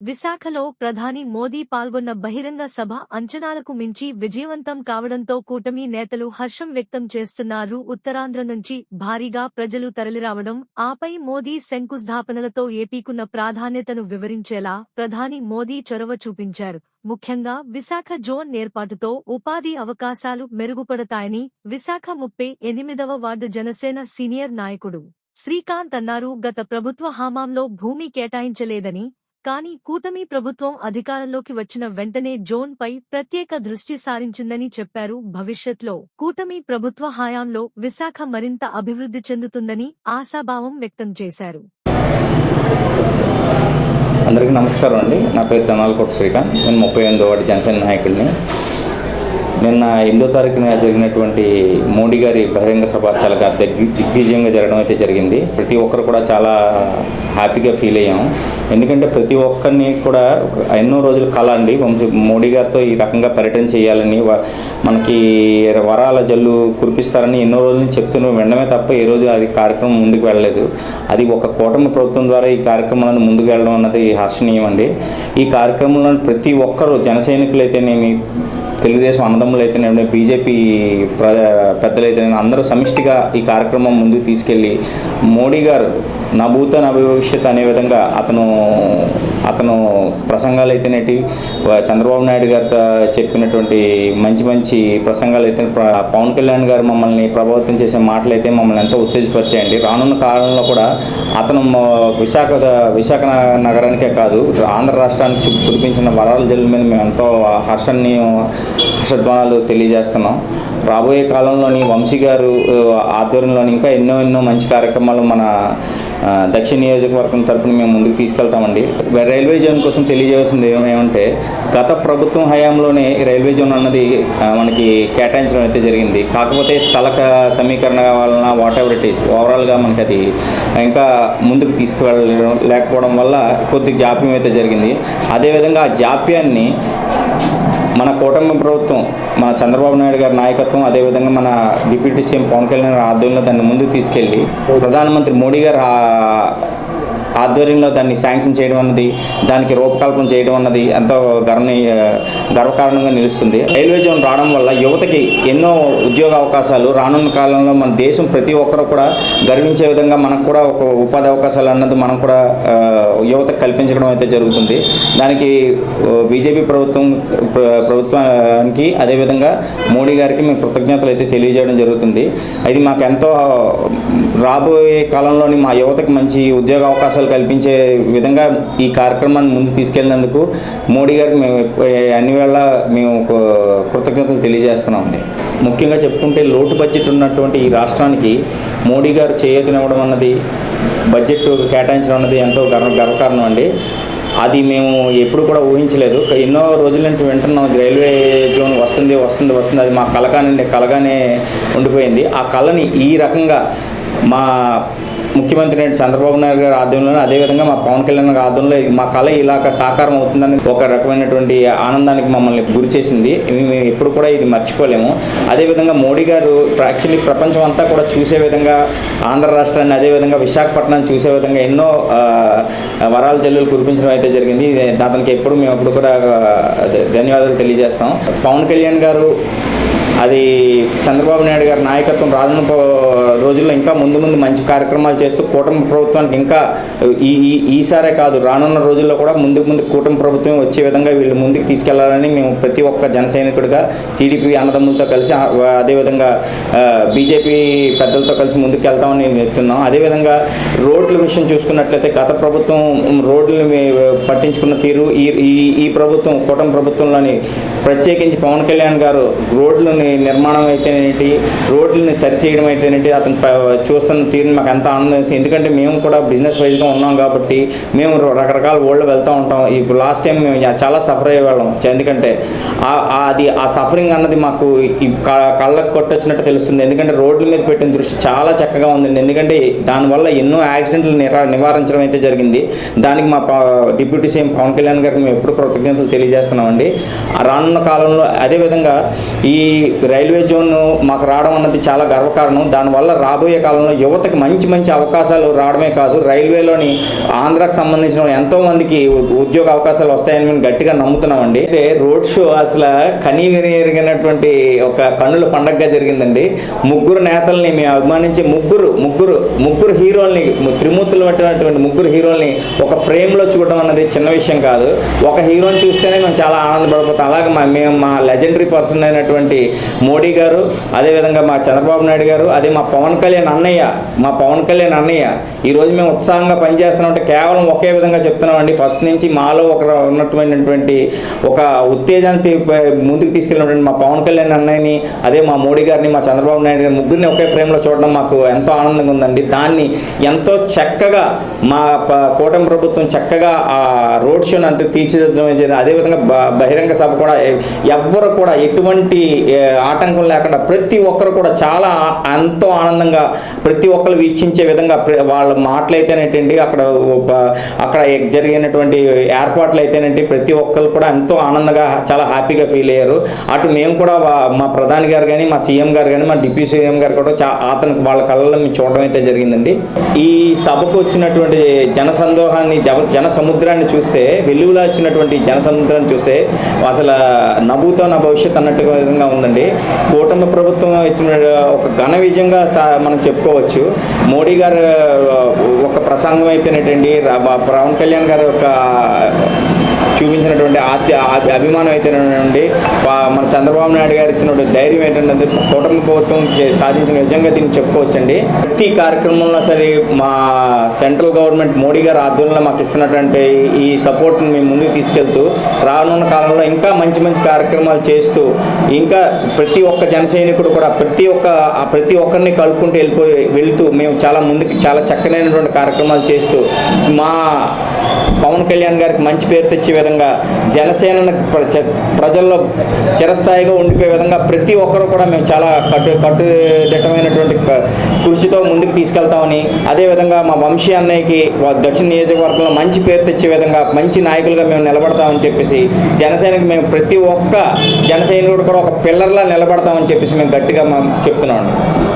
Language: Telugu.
విశాఖలో ప్రధాని మోదీ పాల్గొన్న బహిరంగ సభ అంచనాలకు మించి విజయవంతం కావడంతో కూటమి నేతలు హర్షం వ్యక్తం చేస్తున్నారు. ఉత్తరాంధ్ర నుంచి భారీగా ప్రజలు తరలిరావడం, ఆపై మోదీ శంకుస్థాపనలతో ఏపీకున్న ప్రాధాన్యతను వివరించేలా ప్రధాని మోదీ చొరవ చూపించారు. ముఖ్యంగా విశాఖ జోన్ ఏర్పాటుతో ఉపాధి అవకాశాలు మెరుగుపడతాయని విశాఖ 38వ వార్డు జనసేన సీనియర్ నాయకుడు శ్రీకాంత్ అన్నారు. గత ప్రభుత్వ హయాంలో భూమి కేటాయించలేదని, కానీ కూటమి ప్రభుత్వం అధికారంలోకి వచ్చిన వెంటనే జోన్ పై ప్రత్యేక దృష్టి సారించిందని చెప్పారు. భవిష్యత్లో కూటమి ప్రభుత్వ హయాంలో విశాఖ మరింత అభివృద్ధి చెందుతుందని ఆశాభావం వ్యక్తం చేశారు. అందరికీ నమస్కారం అండి. నా పేరు ధనాలకోట శ్రీకాంత్. నేను 38వ వార్డు జనసేన నాయకుడిని. నిన్న 8వ తారీఖున జరిగినటువంటి మోడీ గారి బహిరంగ సభ చాలా దిగ్విజయంగా జరగడం అయితే జరిగింది. ప్రతి ఒక్కరు కూడా చాలా హ్యాపీగా ఫీల్ అయ్యాం. ఎందుకంటే ప్రతి ఒక్కరిని కూడా ఎన్నో రోజులు కల అండి మోడీ గారితో ఈ రకంగా పర్యటన చేయాలని, మనకి వరాల జల్లు కురిపిస్తారని ఎన్నో రోజుల నుంచి చెప్తూనే వినడమే తప్ప ఏ రోజు అది కార్యక్రమం ముందుకు వెళ్ళలేదు. అది ఒక కూటమి ప్రభుత్వం ద్వారా ఈ కార్యక్రమాలను ముందుకు వెళ్ళడం అన్నది హర్షణీయం అండి. ఈ కార్యక్రమంలో ప్రతి ఒక్కరు జన సైనికులైతేనేమి, తెలుగుదేశం అన్నదమ్ములు అయితేనే, బీజేపీ పెద్దలైతేనే అందరూ సమిష్టిగా ఈ కార్యక్రమం ముందుకు తీసుకెళ్ళి మోడీ గారు నా భూత నా భవిష్యత్ అనే విధంగా అతను ప్రసంగాలు అయితేనేటి, చంద్రబాబు నాయుడు గారితో చెప్పినటువంటి మంచి ప్రసంగాలు అయితే, పవన్ కళ్యాణ్ గారు మమ్మల్ని ప్రభావితం చేసే మాటలు అయితే మమ్మల్ని ఎంతో ఉత్తేజపరిచాయండి. రానున్న కాలంలో కూడా అతను విశాఖ నగరానికే కాదు ఆంధ్ర రాష్ట్రానికి కురిపించిన వరాల జల్లు మీద మేము ఎంతో హర్షధ్వానాలు తెలియజేస్తున్నాం. రాబోయే కాలంలోని వంశీ గారు ఆధ్వర్యంలోని ఇంకా ఎన్నో మంచి కార్యక్రమాలు మన దక్షిణ నియోజకవర్గం తరపున మేము ముందుకు తీసుకెళ్తామండి. రైల్వే జోన్ కోసం తెలియజేయాల్సింది ఏమంటే, గత ప్రభుత్వం హయాంలోనే రైల్వే జోన్ అన్నది మనకి కేటాయించడం అయితే జరిగింది. కాకపోతే స్థల సమీకరణ వలన వాట్ ఎవర్ ఇట్ ఈస్ ఓవరాల్గా మనకి అది ఇంకా ముందుకు తీసుకువెళ్ళలేకపోవడం వల్ల కొద్దిగా జాప్యం అయితే జరిగింది. అదేవిధంగా ఆ జాప్యాన్ని మన కూటమి ప్రభుత్వం, మన చంద్రబాబు నాయుడు గారి నాయకత్వం, అదేవిధంగా మన డిప్యూటీ సీఎం పవన్ కళ్యాణ్ ఆధ్వర్యంలో దాన్ని ముందుకు తీసుకెళ్ళి ప్రధానమంత్రి మోడీ గారు ఆధ్వర్యంలో దాన్ని శాంక్షన్ చేయడం అన్నది, దానికి రూపకల్పన చేయడం అన్నది ఎంతో గర్వకారణంగా నిలుస్తుంది. రైల్వే జోన్ రావడం వల్ల యువతకి ఎన్నో ఉద్యోగ అవకాశాలు, రానున్న కాలంలో మన దేశం ప్రతి ఒక్కరు కూడా గర్వించే విధంగా మనకు కూడా ఒక ఉపాధి అవకాశాలు అన్నది మనం కూడా యువతకు కల్పించడం అయితే జరుగుతుంది. దానికి బీజేపీ ప్రభుత్వానికి అదేవిధంగా మోడీ గారికి మేము కృతజ్ఞతలు అయితే తెలియజేయడం జరుగుతుంది. అది మాకు ఎంతో రాబోయే కాలంలోని మా యువతకు మంచి ఉద్యోగ అవకాశాలు కల్పించే విధంగా ఈ కార్యక్రమాన్ని ముందు తీసుకెళ్ళినందుకు మోడీ గారికి మేము అన్ని వేళ మేము కృతజ్ఞతలు తెలియజేస్తున్నామండి. ముఖ్యంగా చెప్పుకుంటే లోటు బడ్జెట్ ఉన్నటువంటి ఈ రాష్ట్రానికి మోడీ గారు చేయూతనివ్వడం అన్నది, బడ్జెట్ కేటాయించడం అన్నది ఎంతో గర్వకారణం అండి. అది మేము ఎప్పుడు కూడా ఊహించలేదు. ఎన్నో రోజుల నుంచి వింటున్నాం రైల్వే జోన్ వస్తుంది, అది మా కలగానే ఉండిపోయింది. ఆ కళని ఈ రకంగా మా ముఖ్యమంత్రి చంద్రబాబు నాయుడు గారి ఆధ్వర్యంలో, అదేవిధంగా మా పవన్ కళ్యాణ్ గారి ఆధ్వర్యంలో మా కళ ఇలాగ సాకారం అవుతుందని ఒక రకమైనటువంటి ఆనందానికి మమ్మల్ని గురి చేసింది. మేము ఎప్పుడు కూడా ఇది మర్చిపోలేము. అదేవిధంగా మోడీ గారు యాక్చువల్లీ ప్రపంచం అంతా కూడా చూసే విధంగా ఆంధ్ర రాష్ట్రాన్ని, అదేవిధంగా విశాఖపట్నాన్ని చూసే విధంగా ఎన్నో వరాల జల్లులు కురిపించడం అయితే జరిగింది. అతనికి మేము ఎప్పుడు కూడా ధన్యవాదాలు తెలియజేస్తాం. పవన్ కళ్యాణ్ గారు, అది చంద్రబాబు నాయుడు గారి నాయకత్వం రానున్న రోజుల్లో ఇంకా ముందు మంచి కార్యక్రమాలు చేస్తూ కూటమి ప్రభుత్వానికి ఇంకా ఈసారే కాదు రానున్న రోజుల్లో కూడా ముందు కూటమి ప్రభుత్వం వచ్చే విధంగా వీళ్ళు ముందుకు తీసుకెళ్లాలని మేము ప్రతి ఒక్క జన సైనికుడిగా టీడీపీ అన్నదమ్ములతో కలిసి, అదేవిధంగా బీజేపీ పెద్దలతో కలిసి ముందుకు వెళ్తామని మేము చెప్తున్నాం. అదేవిధంగా రోడ్ల విషయం చూసుకున్నట్లయితే గత ప్రభుత్వం రోడ్లని పట్టించుకున్న తీరు ఈ ప్రభుత్వం, కూటమి ప్రభుత్వంలోని ప్రత్యేకించి పవన్ కళ్యాణ్ గారు రోడ్లని నిర్మాణం అయితేనేంటి, రోడ్లని సరిచేయడం అయితేనేంటి, అతను చూస్తున్న తీరుని మాకు ఎంత ఆనందం. ఎందుకంటే మేము కూడా బిజినెస్ వైజ్గా ఉన్నాం కాబట్టి మేము రకరకాల ఊళ్ళో వెళ్తూ ఉంటాం. ఇప్పుడు లాస్ట్ టైం మేము చాలా సఫర్ అయ్యేవాళ్ళం. ఎందుకంటే ఆ సఫరింగ్ అన్నది మాకు కళ్ళకు కొట్టొచ్చినట్టు తెలుస్తుంది. ఎందుకంటే రోడ్ల మీద పెట్టిన దృష్టి చాలా చక్కగా ఉందండి. ఎందుకంటే దానివల్ల ఎన్నో యాక్సిడెంట్లు నివారించడం అయితే జరిగింది. దానికి మా డిప్యూటీ సీఎం పవన్ కళ్యాణ్ గారికి మేము ఎప్పుడు కృతజ్ఞతలు తెలియజేస్తున్నామండి. రానున్న కాలంలో అదేవిధంగా ఈ రైల్వే జోన్ మాకు రావడం అన్నది చాలా గర్వకారణం. దానివల్ల రాబోయే కాలంలో యువతకు మంచి అవకాశాలు రావడమే కాదు, రైల్వేలోని ఆంధ్రాకు సంబంధించిన ఎంతో మందికి ఉద్యోగ అవకాశాలు వస్తాయని మేము గట్టిగా నమ్ముతున్నామండి. అయితే రోడ్ షో అసలు కనీవిరిగినటువంటి ఒక కన్నుల పండగగా జరిగిందండి. ముగ్గురు నేతల్ని మేము అభిమానించే ముగ్గురు హీరోల్ని, త్రిమూర్తులు పట్టినటువంటి ముగ్గురు హీరోల్ని ఒక ఫ్రేమ్లో చూడడం అన్నది చిన్న విషయం కాదు. ఒక హీరోని చూస్తేనే మేము చాలా ఆనందపడిపోతాం. అలాగే మేము మా లెజెండరీ పర్సన్ అయినటువంటి మోడీ గారు, అదేవిధంగా మా చంద్రబాబు నాయుడు గారు, అదే మా పవన్ కళ్యాణ్ అన్నయ్య ఈరోజు మేము ఉత్సాహంగా పనిచేస్తున్నామంటే కేవలం ఒకే విధంగా చెప్తున్నామండి. ఫస్ట్ నుంచి మాలో ఉన్నటువంటి ఒక ఉత్తేజాన్ని ముందుకు తీసుకెళ్ళినటువంటి మా పవన్ కళ్యాణ్ అన్నయ్యని, అదే మా మోడీ గారిని, మా చంద్రబాబు నాయుడు గారిని ముగ్గురిని ఒకే ఫ్రేమ్లో చూడడం మాకు ఎంతో ఆనందంగా ఉందండి. దాన్ని ఎంతో చక్కగా మా కూటమి ప్రభుత్వం చక్కగా ఆ రోడ్ షోని అంటే తీర్చిదిద్దడం జరిగింది. అదేవిధంగా బహిరంగ సభ కూడా ఎవ్వరు కూడా ఎటువంటి ఆటంకం లేకుండా ప్రతి ఒక్కరు కూడా చాలా ఎంతో ఆనందంగా ప్రతి ఒక్కరు వీక్షించే విధంగా వాళ్ళ మాటలైతేనేటండి, అక్కడ జరిగినటువంటి ఏర్పాట్లు అయితేనండి ప్రతి ఒక్కరు కూడా ఎంతో ఆనందంగా చాలా హ్యాపీగా ఫీల్ అయ్యారు. అటు మేము కూడా మా ప్రధాని గారు కానీ, మా సీఎం గారు కానీ, మా డిప్యూటీ సీఎం గారు కూడా అతనికి వాళ్ళ కళ్ళల్లో మేము చూడడం అయితే జరిగిందండి. ఈ సభకు వచ్చినటువంటి జనసందోహాన్ని, జన సముద్రాన్ని చూస్తే, వెలుగులా వచ్చినటువంటి జన సముద్రాన్ని చూస్తే అసలు నవ్వుతో నా భవిష్యత్ అన్నట్టుగా విధంగా ఉందండి. కూటమి ప్రభుత్వం ఇచ్చిన ఒక ఘన విజయంగా మనం చెప్పుకోవచ్చు. మోడీ గారు ఒక ప్రసంగం అయితేనేటండి, పవన్ కళ్యాణ్ గారు ఒక చూపించినటువంటి అభిమానం అయితేనండి, మన చంద్రబాబు నాయుడు గారు ఇచ్చినటువంటి ధైర్యం ఏంటంటే కూటమి ప్రభుత్వం సాధించిన విజయంగా దీన్ని చెప్పుకోవచ్చండి. ప్రతి కార్యక్రమంలో సరే మా సెంట్రల్ గవర్నమెంట్ మోడీ గారు ఆధ్వర్యంలో మాకు ఇస్తున్నటువంటి ఈ సపోర్ట్ని మేము ముందుకు తీసుకెళ్తూ రానున్న కాలంలో ఇంకా మంచి మంచి కార్యక్రమాలు చేస్తూ ఇంకా ప్రతి ఒక్క జన సైనికుడు కూడా ప్రతి ఒక్కరిని కలుపుకుంటూ వెళ్తూ మేము చాలా ముందుకు చాలా చక్కనైనటువంటి కార్యక్రమాలు చేస్తూ మా పవన్ కళ్యాణ్ గారికి మంచి పేరు తెచ్చే విధంగా, జనసేనను ప్రజల్లో చిరస్థాయిగా ఉండిపోయే విధంగా ప్రతి ఒక్కరు కూడా మేము చాలా కట్టుదిట్టమైనటువంటి కృషితో ముందుకు తీసుకెళ్తామని, అదేవిధంగా మా వంశీ అన్నయ్యకి దక్షిణ నియోజకవర్గంలో మంచి పేరు తెచ్చే విధంగా మంచి నాయకులుగా మేము నిలబడతామని చెప్పేసి, జనసేనకి మేము ప్రతి ఒక్క జనసైనికుడు కూడా ఒక పిల్లర్లా నిలబడతామని చెప్పేసి మేము గట్టిగా చెప్తున్నామండి.